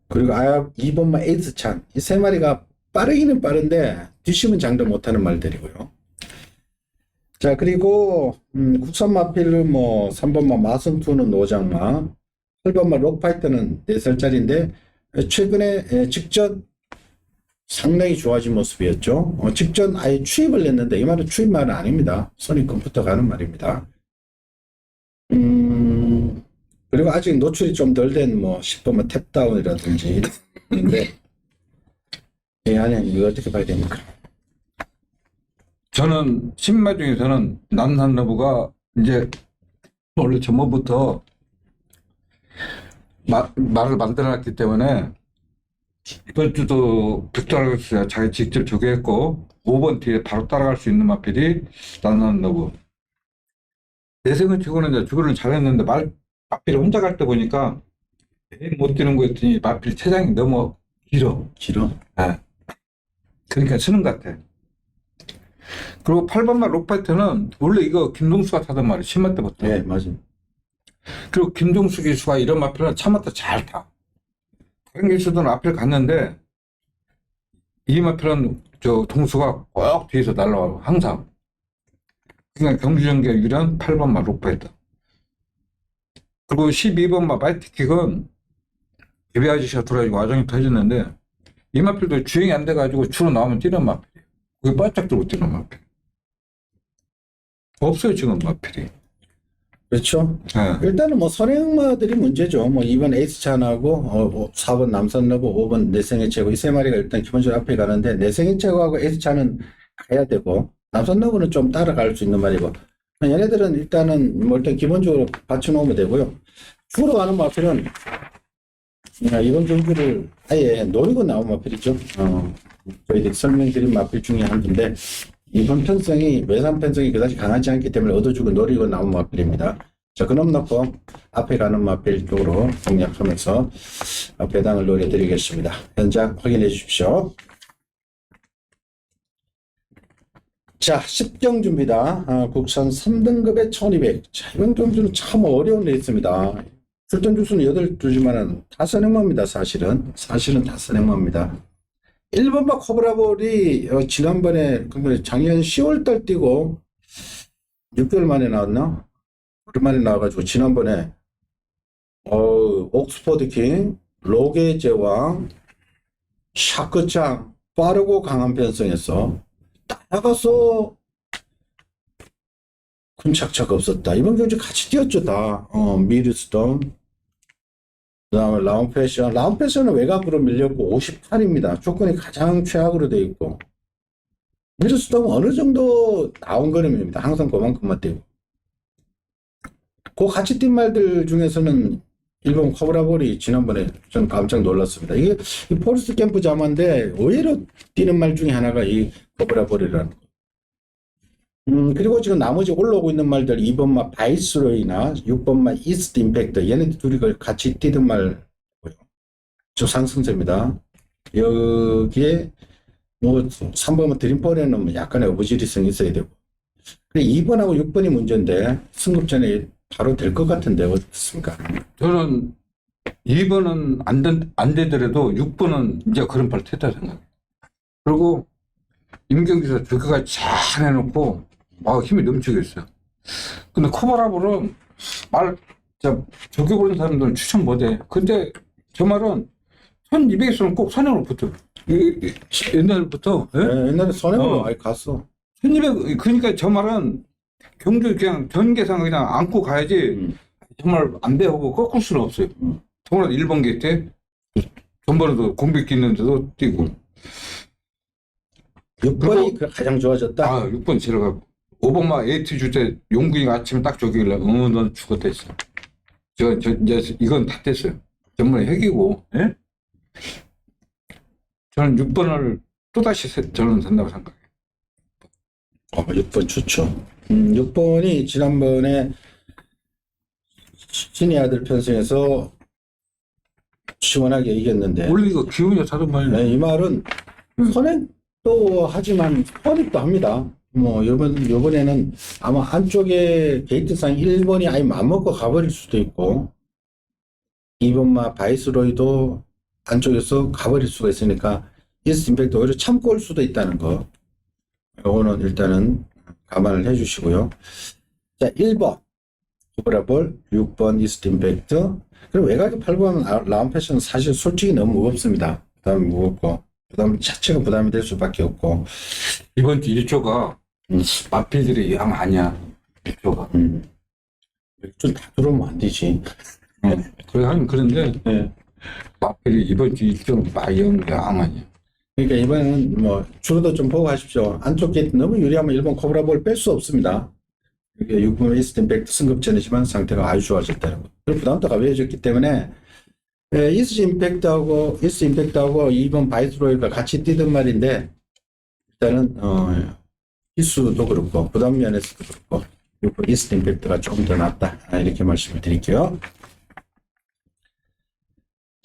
Speaker 1: 그리고 2번만 에이스찬, 이 세 마리가 빠르기는 빠른데 뒷심은 장담 못하는 말들이고요. 자, 그리고 국산 마필은 뭐 3번만 마선투는 노장마, 8번만 록파이터는 4살짜리인데 최근에 직전 상당히 좋아진 모습이었죠. 직전 아예 추입을 했는데 이 말은 추입 말은 아닙니다. 손이 컴퓨터 가는 말입니다. 그리고 아직 노출이 좀 덜 된 뭐 10번만 탭다운이라든지 있는데 아니 이거 어떻게 봐야 됩니까?
Speaker 2: 저는 신마 중에서는 남산러브가 이제 원래 전번부터 말을 만들어놨기 때문에 이번 주도 빅토르 기수가 자기 직접 조교했고 5번 뒤에 바로 따라갈 수 있는 마필이 남산러브. 내생은 최고는 이제 주교는 잘했는데 마필이 혼자 갈 때 보니까 못 뛰는 거였더니 마필 체장이 너무 길어.
Speaker 1: 길어.
Speaker 2: 예. 그러니까 쓰는 것 같아. 그리고 8번마 록파이터는 원래 이거 김동수가 타던 말이야. 10만 때부터.
Speaker 1: 네, 맞아요.
Speaker 2: 그리고 김종수 기수가 이런 마필은 차마다 잘 타. 다른 기수들은 앞에 갔는데 이 마필은 저 동수가 꼭 뒤에서 날라와 항상. 그러니까 경주전기가 유리한 8번마 록파이터. 그리고 12번마 마이티킥은 예비 아저씨가 돌아가지고 와정이 터졌는데 이 마필도 주행이 안 돼가지고 주로 나오면 뛰는 마필이에요. 그게 바짝 들고 뛰는 마필. 없어요 지금 마필이.
Speaker 1: 그렇죠.
Speaker 2: 예.
Speaker 1: 일단은 뭐 선행마들이 문제죠. 뭐 2번 에이스차하고 4번 남선러브, 5번 내생의 최고 이 세 마리가 일단 기본적으로 앞에 가는데 내생의 최고하고 에이스차는 가야 되고 남선러브는 좀 따라갈 수 있는 말이고 얘네들은 일단은 뭐 일단 기본적으로 받쳐놓으면 되고요. 주로 가는 마필은 이번 경주를 아예 노리고 나온 마필이죠. 저희들이 설명드린 마필 중에 한 개인데 이번 편성이 외산 편성이 그다지 강하지 않기 때문에 얻어주고 노리고 나온 마필입니다. 자, 그럼 놓고 앞에 가는 마필 쪽으로 공략하면서 배당을 노려드리겠습니다. 현장 확인해 주십시오. 자, 10경주입니다. 국산 3등급의 1200. 자, 이번 경주는 참 어려운 레이스입니다. 출전 주수는 8주지만은 다 선행마입니다. 사실은 다 선행마입니다. 1번마 코브라볼이 지난번에 작년 10월달 뛰고 6개월 만에 나왔나? 오랜만에 나와가지고 지난번에 옥스퍼드 킹, 로게 제왕, 샤크짱 빠르고 강한 편성에서 따라가서 큰 착착 없었다. 이번 경주 같이 뛰었죠 다. 미르스톤, 그 다음에 라운패션은 외곽으로 밀렸고 58입니다. 조건이 가장 최악으로 되어 있고 미르스톤은 어느 정도 나온 그림입니다. 항상 그만큼만 뛰고 그 같이 뛴 말들 중에서는 일본 코브라볼이 지난번에 좀 깜짝 놀랐습니다. 이게 이 포레스트 캠프 자마인데 의외로 뛰는 말 중에 하나가 이 코브라볼이라는 거. 그리고 지금 나머지 올라오고 있는 말들 2번마 바이스로이나 6번마 이스트 임팩트 얘네들 둘이 같이 뛰던 말 저 상승세입니다. 여기에 뭐 3번마 드림폴에는 약간의 어부지리성이 있어야 되고 2번하고 6번이 문제인데 승급 전에 바로 될 것 같은데 어떻습니까?
Speaker 2: 저는 2번은 안 되더라도 6번은 이제 그런 발을 탔다 생각해요. 그리고 임경기에서 저기가 잘 해놓고 힘이 넘치겠어요. 근데 코바라볼은 저기 보는 사람들은 추천 못해. 근데 저 말은 1200에서는 꼭 선행으로 붙어. 옛날부터. 예?
Speaker 1: 네, 옛날에 선행으로 아예 갔어.
Speaker 2: 1200, 그러니까 저 말은 경주 그냥 전개상 그냥 안고 가야지 정말 안 배우고 꺾을 수는 없어요. 정말 1번 게이트 전번에도 공백기 있는데도 뛰고.
Speaker 1: 6번이 가장 좋아졌다?
Speaker 2: 6번 지나가. 5번마 에이트 주제 용군이가 아침에 딱 저기길래 넌 죽었다 했어. 이제 이건 다 됐어요. 전번에 핵이고. 예? 저는 6번을 또다시 저는 산다고 생각해요.
Speaker 1: 6번 추천. 6번이 지난번에 신의 아들 편성에서 시원하게 이겼는데
Speaker 2: 원래 이거 기운이 사는 말이에요.
Speaker 1: 네, 이 말은 선행도 하지만 선입도 합니다. 뭐 요번에는 아마 안쪽에 게이트상 1번이 아예 맘먹고 가버릴 수도 있고 2번마 바이스로이도 안쪽에서 가버릴 수가 있으니까 이스트 임팩트 오히려 참고 올 수도 있다는 거 요거는 일단은 감안을 해 주시고요. 자, 1번 코브라볼, 6번 이스트 임팩트, 그리고 외곽에 8번 라운 패션은 사실 솔직히 너무 무겁습니다. 부담이 무겁고 부담 자체가 부담이 될 수밖에 없고
Speaker 2: 이번 주 1조가 마필들이 양 아니야. 1조가.
Speaker 1: 좀 다 들어오면 안 되지.
Speaker 2: 그런데
Speaker 1: 네.
Speaker 2: 마필이 이번 주 1조는 양 아니야.
Speaker 1: 그러니까 이번에는 뭐 주로도 좀 보고 하십시오. 안쪽 게이트 너무 유리하면 일본 코브라볼 뺄 수 없습니다. 이게 6번 이스트 임팩트 승급전이지만 상태가 아주 좋아졌다는 거. 그리고 부담도 가벼워졌기 때문에 이스트 임팩트하고 2번 바이스로이가 같이 뛰던 말인데 일단은 기수도 그렇고 부담 면에서도 그렇고 6번 이스트 임팩트가 조금 더 낫다 이렇게 말씀을 드릴게요.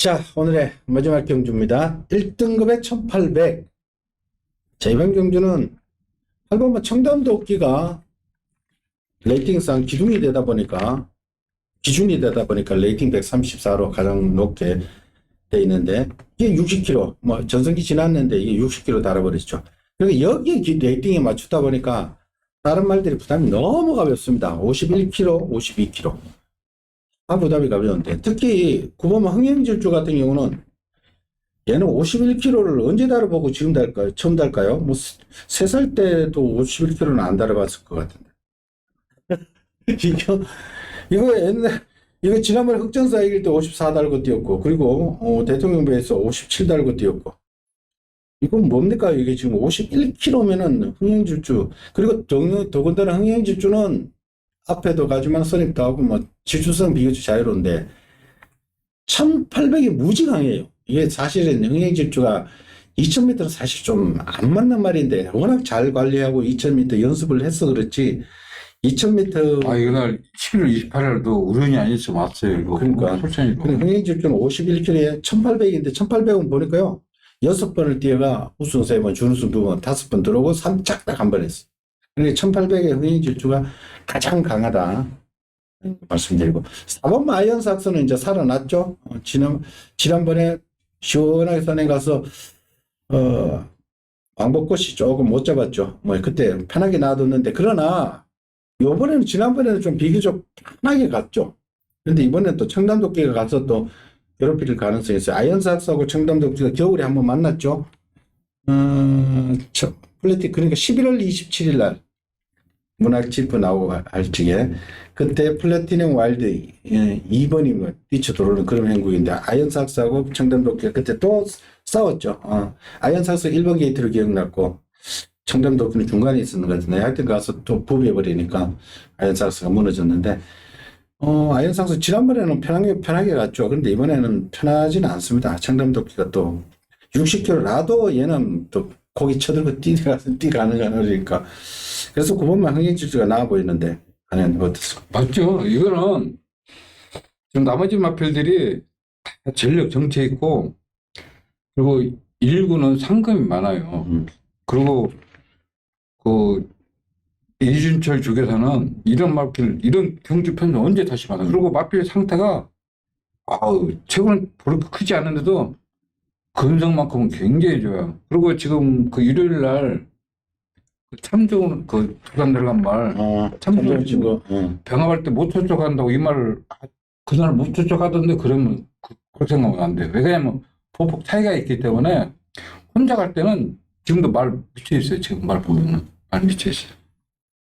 Speaker 1: 자, 오늘의 마지막 경주입니다. 1등급의 1800. 자, 이번 경주는 8번마 청담도끼가 레이팅상 기준이 되다 보니까 레이팅 134로 가장 높게 돼 있는데, 이게 60km, 뭐 전성기 지났는데 이게 60km 달아버렸죠. 그러니까 여기에 레이팅에 맞추다 보니까 다른 말들이 부담이 너무 가볍습니다. 51km, 52km. 아, 부담이 가벼운데, 특히 9번마 흥행질주 같은 경우는 얘는 51km를 언제 달아보고 지금 달까요? 처음 달까요? 뭐 3살 때도 51km는 안 달아봤을 것 같은데. 이거 지난번에 흑전사 이길 때 54 달고 뛰었고, 그리고 대통령배에서 57 달고 뛰었고, 이건 뭡니까? 이게 지금 51km면은 흥행질주, 그리고 더군다나 흥행질주는 앞에도 가지만 선입도 하고 뭐 질주성 비교적 자유로운데 1800이 무지 강해요. 이게 사실은 흥행질주가 2000m는 사실 좀 안 맞는 말인데 워낙 잘 관리하고 2000m 연습을 해서 그렇지 2000m
Speaker 2: 아, 이날 11월 28일도 우연이 아니었으면 왔어요. 이거.
Speaker 1: 그러니까.
Speaker 2: 솔직히.
Speaker 1: 흥행질주는 51km에 1800인데 1800은 보니까요 6번을 뛰어가 우승 3번, 준우승 2번, 5번 들어오고 3짝 딱 한 번 했어. 그러니까 1800의 흥행질주가 가장 강하다 말씀드리고, 4번 아이언삭스는 이제 살아났죠. 지난번에 시원하게 선행 가서 왕복꽃이 조금 못 잡았죠. 뭐 그때 편하게 놔뒀는데, 그러나 요번에는 지난번에는 좀 비교적 편하게 갔죠. 근데 이번엔 또 청담도끼가 가서 또 괴롭힐 가능성이 있어요. 아이언삭스하고 청담도끼가 겨울에 한번 만났죠. 플래티, 그러니까 11월 27일 날 문학지프 나오고 할 적에 그때 플래티넘 와일드 2번이 뛰쳐 들어오는 그런 행국인데, 아이언삭스하고 청담도끼가 그때 또 싸웠죠. 아이언삭스 1번 게이트로 기억났고 청담도끼는 중간에 있었는 것 같은데, 하여튼 가서 또 부비해버리니까 아이언삭스가 무너졌는데, 아이언삭스 지난번에는 편하게 갔죠. 그런데 이번에는 편하지는 않습니다. 청담도끼가 또 60km라도 얘는 또 고기 쳐들고 뛰가는 거니까. 그래서 9번만 흥행질주가 나아 보이는데, 아니, 어떻습니까?
Speaker 2: 맞죠. 이거는 지금 나머지 마필들이 다 전력 정체 있고, 그리고 1구는 상금이 많아요. 그리고 그 이준철 주계사는 이런 마필, 이런 경주 편은 언제 다시 받아? 그리고 마필 상태가 최고는 그렇게 크지 않은데도 근성만큼은 굉장히 좋아요. 그리고 지금 그 일요일 날 참좋은 그 두산 들어간 말, 참좋은 친구 병합할 때 못 쫓아간다고 이 말을 그날 못 쫓아가던데, 그러면 그렇게 생각하면 안 돼요. 왜냐면 보폭 차이가 있기 때문에 혼자 갈 때는 지금도 말 미쳐 있어요. 지금 말 보면은 말 미쳐 있어요.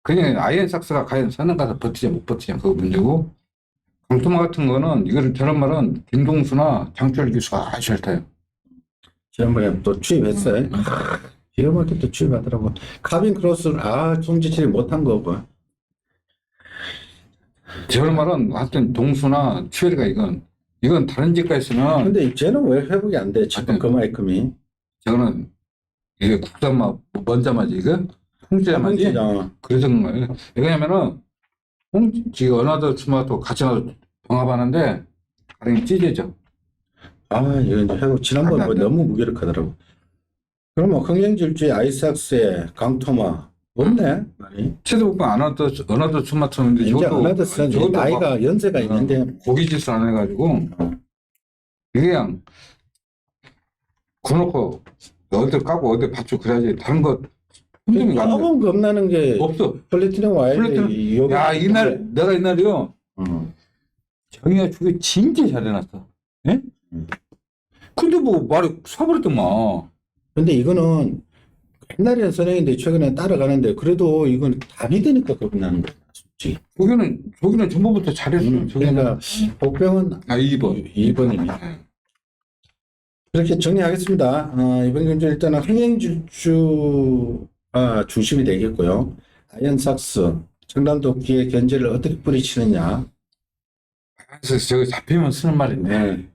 Speaker 2: 그냥 아이언삭스가 과연 선행 가서 버티냐 못 버티냐 그거 문제고, 강토마 같은 거는 이거를 저런 말은 김동수나 장철 기수가 아주 잘 타요.
Speaker 1: 지난번에 또 취입했어요. 기가 막히게 또 취입하더라고. 카빈 크로스를 총지치를 못한 거고.
Speaker 2: 저런 말은 하여튼 동수나 추열이가 이건 다른 집 가 있으면,
Speaker 1: 근데 쟤는 왜 회복이 안 돼? 지금 그만큼이.
Speaker 2: 저거는 이게 국산마 먼자마지 이거 홍지자마지 그래서 그런 거예요. 왜냐면은 지금 어나더 스마트 같이 나서 병합하는데 가랭이 찢어져.
Speaker 1: 이건 이제 회복 지난번 뭐 너무 무기력하더라고. 그러면 흥행질주의 아이삭스의 강토마 없네. 많이.
Speaker 2: 체드복방 어나더 스마트인데
Speaker 1: 이제 어나더스는 나이가 연세가 있는데
Speaker 2: 고기짓을 안 해가지고 이게 그냥 구놓고 어디 까고 어디 받쳐 그래야지. 다른 거 힘들면 안 돼.
Speaker 1: 조금 겁나는 게
Speaker 2: 없어.
Speaker 1: 플래티넘 와일드.
Speaker 2: 야, 내가 이날이요. 정의가 주게 진짜 잘해놨어. 예? 근데 뭐 말이 쏴버렸더만.
Speaker 1: 근데 이거는 옛날에는 선행인데 최근에 따라가는데, 그래도 이건 답이 되니까 겁나는 거야. 솔직히.
Speaker 2: 저기는 전부부터 잘했어.
Speaker 1: 그러니까 복병은
Speaker 2: 2번.
Speaker 1: 2번이네. 그렇게 정리하겠습니다. 이번 경주 일단은 흥행질주가 중심이 되겠고요. 아이언삭스, 청담도끼의 견제를 어떻게 뿌리치느냐.
Speaker 2: 그래서 저기 잡히면 쓰는 말인데.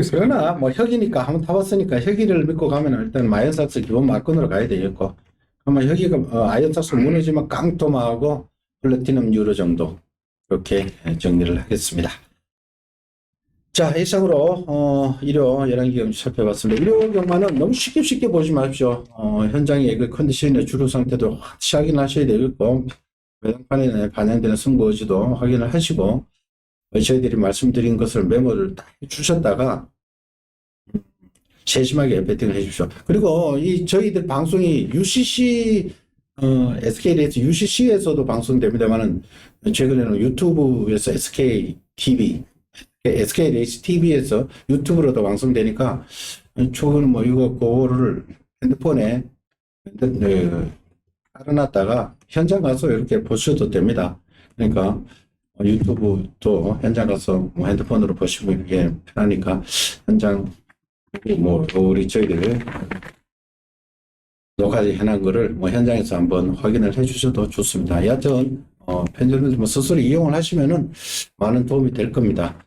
Speaker 1: 그러나 뭐 혁이니까 한번 타봤으니까 혁이를 믿고 가면 일단 아이언삭스 기본 말건으로 가야 되겠고, 그러면 혁이가 아이언삭스 무너지면 깡토마하고 플래티넘 유로 정도, 그렇게 정리를 하겠습니다. 자, 이상으로 일요 11기 경주 살펴봤습니다. 일요 경마는 너무 쉽게 보지 마십시오. 현장의 그 컨디션의 주로 상태도 확실히 확인하셔야 되겠고, 매장판에 반영되는 승부 의지도 확인을 하시고, 저희들이 말씀드린 것을 메모를 딱 주셨다가 세심하게 배팅을 해주십시오. 그리고 이 저희들 방송이 UCC SK레이스 UCC에서도 방송됩니다만은 최근에는 유튜브에서 SKTV, SK레이스 TV에서 유튜브로도 방송되니까 초기는 뭐 이거 그거를 핸드폰에 깔아놨다가 현장 가서 이렇게 보셔도 됩니다. 그러니까 유튜브도 현장 가서 뭐 핸드폰으로 보시면 이게 편하니까 현장 뭐 우리 저희들 녹화해놓은 거를 뭐 현장에서 한번 확인을 해주셔도 좋습니다. 여하튼 편집을 뭐 스스로 이용을 하시면은 많은 도움이 될 겁니다.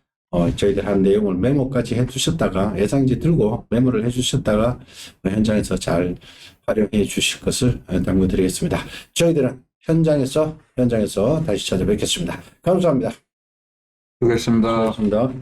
Speaker 1: 저희들 한 내용을 메모까지 해주셨다가 예상지 들고 메모를 해주셨다가 현장에서 잘 활용해 주실 것을 당부드리겠습니다. 저희들은 현장에서 다시 찾아뵙겠습니다. 감사합니다.
Speaker 2: 수고했습니다.
Speaker 1: 고맙습니다.